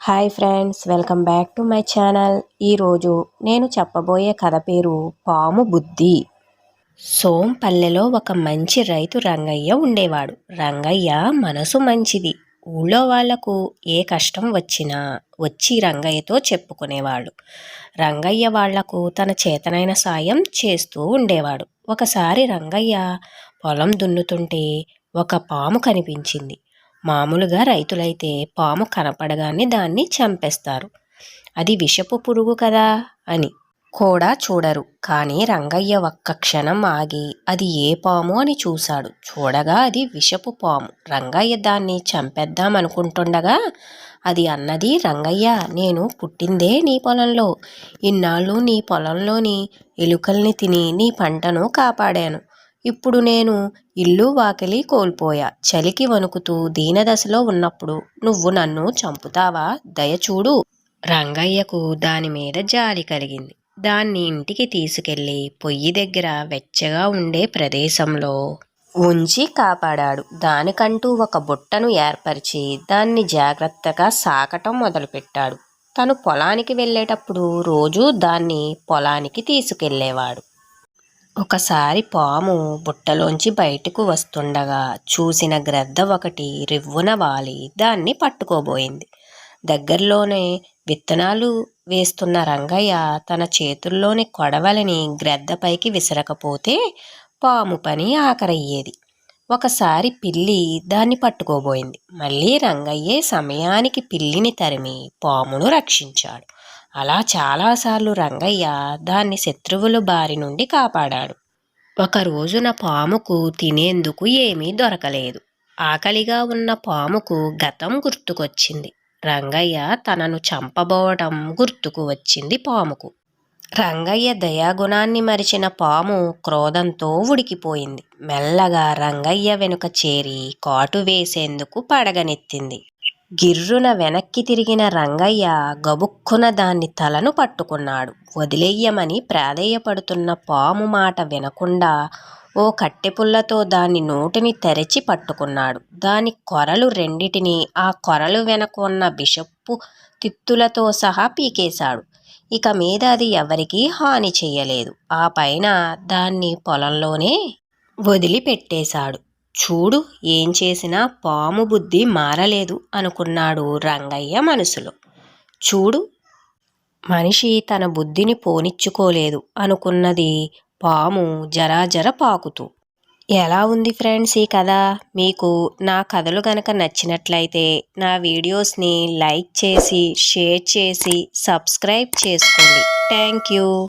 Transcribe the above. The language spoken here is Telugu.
Hi friends, welcome back to my channel. ఈరోజు నేను చెప్పబోయే కథ పేరు పాము బుద్ధి. సోంపల్లెలో ఒక మంచి రైతు రంగయ్య ఉండేవాడు. రంగయ్య మనసు మంచిది. ఊళ్ళో వాళ్లకు ఏ కష్టం వచ్చినా వచ్చి రంగయ్యతో చెప్పుకునేవాడు. రంగయ్య వాళ్లకు తన చేతనైన సాయం చేస్తూ ఉండేవాడు. ఒకసారి రంగయ్య పొలం దున్నుతుంటే ఒక పాము కనిపించింది. మామూలుగా రైతులైతే పాము కనపడగానే దాన్ని చంపేస్తారు. అది విషపు పురుగు కదా అని కూడా చూడరు. కానీ రంగయ్య ఒక్క క్షణం ఆగి అది ఏ పాము అని చూశాడు. చూడగా అది విషపు పాము. రంగయ్య దాన్ని చంపేద్దామనుకుంటుండగా అది అన్నది, రంగయ్య, నేను పుట్టిందే నీ పొలంలో. ఇన్నాళ్ళు నీ పొలంలోని ఎలుకల్ని తిని నీ పంటను కాపాడాను. ఇప్పుడు నేను ఇల్లు వాకిలి కోల్పోయా. చలికి వణుకుతూ దీనదశలో ఉన్నప్పుడు నువ్వు నన్ను చంపుతావా? దయచూడు. రంగయ్యకు దాని మీద జాలి కలిగింది. దాన్ని ఇంటికి తీసుకెళ్లి పొయ్యి దగ్గర వెచ్చగా ఉండే ప్రదేశంలో ఉంచి కాపాడాడు. దానికంటూ ఒక బుట్టను ఏర్పరిచి దాన్ని జాగ్రత్తగా సాకటం మొదలుపెట్టాడు. తను పొలానికి వెళ్ళేటప్పుడు రోజూ దాన్ని పొలానికి తీసుకెళ్లేవాడు. ఒకసారి పాము బుట్టలోంచి బయటకు వస్తుండగా చూసిన గ్రద్ద ఒకటి రివ్వున వాలి దాన్ని పట్టుకోబోయింది. దగ్గరలోనే విత్తనాలు వేస్తున్న రంగయ్య తన చేతుల్లోని కొడవలిని గ్రద్దపైకి విసరకపోతే పాము పని ఆఖరయ్యేది. ఒకసారి పిల్లి దాన్ని పట్టుకోబోయింది. మళ్ళీ రంగయ్యే సమయానికి పిల్లిని తరిమి పామును రక్షించాడు. అలా చాలాసార్లు రంగయ్య దాన్ని శత్రువుల బారి నుండి కాపాడాడు. ఒక రోజున పాముకు తినేందుకు ఏమీ దొరకలేదు. ఆకలిగా ఉన్న పాముకు గతం గుర్తుకొచ్చింది. రంగయ్య తనను చంపబోవటం గుర్తుకు వచ్చింది పాముకు. రంగయ్య దయాగుణాన్ని మరిచిన పాము క్రోధంతో ఉడికిపోయింది. మెల్లగా రంగయ్య వెనుక చేరి కాటు వేసేందుకు పడగనెత్తింది. గిర్రున వెనక్కి తిరిగిన రంగయ్య గబుక్కున దాన్ని తలను పట్టుకున్నాడు. వదిలేయ్యమని ప్రాధేయపడుతున్న పాము మాట వినకుండా ఓ కట్టెపుల్లతో దాని నోటిని తెరచి పట్టుకున్నాడు. దాని కొరలు రెండిటిని ఆ కొరలు వెనక ఉన్న విషపు తిత్తులతో సహా పీకేశాడు. ఇక మీద అది ఎవరికీ హాని చెయ్యలేదు. ఆ పైన దాన్ని పొలంలోనే వదిలిపెట్టేశాడు. చూడు, ఏం చేసినా పాము బుద్ధి మారలేదు అనుకున్నాడు రంగయ్య మనసులో. చూడు, మనిషి తన బుద్ధిని పోనిచ్చుకోలేదు అనుకున్నది పాము జరాజర పాకుతూ. ఎలా ఉంది ఫ్రెండ్స్ ఈ కథ? మీకు నా కథలు కనుక నచ్చినట్లయితే నా వీడియోస్ని లైక్ చేసి, షేర్ చేసి, సబ్స్క్రైబ్ చేసుకోండి. Thank you.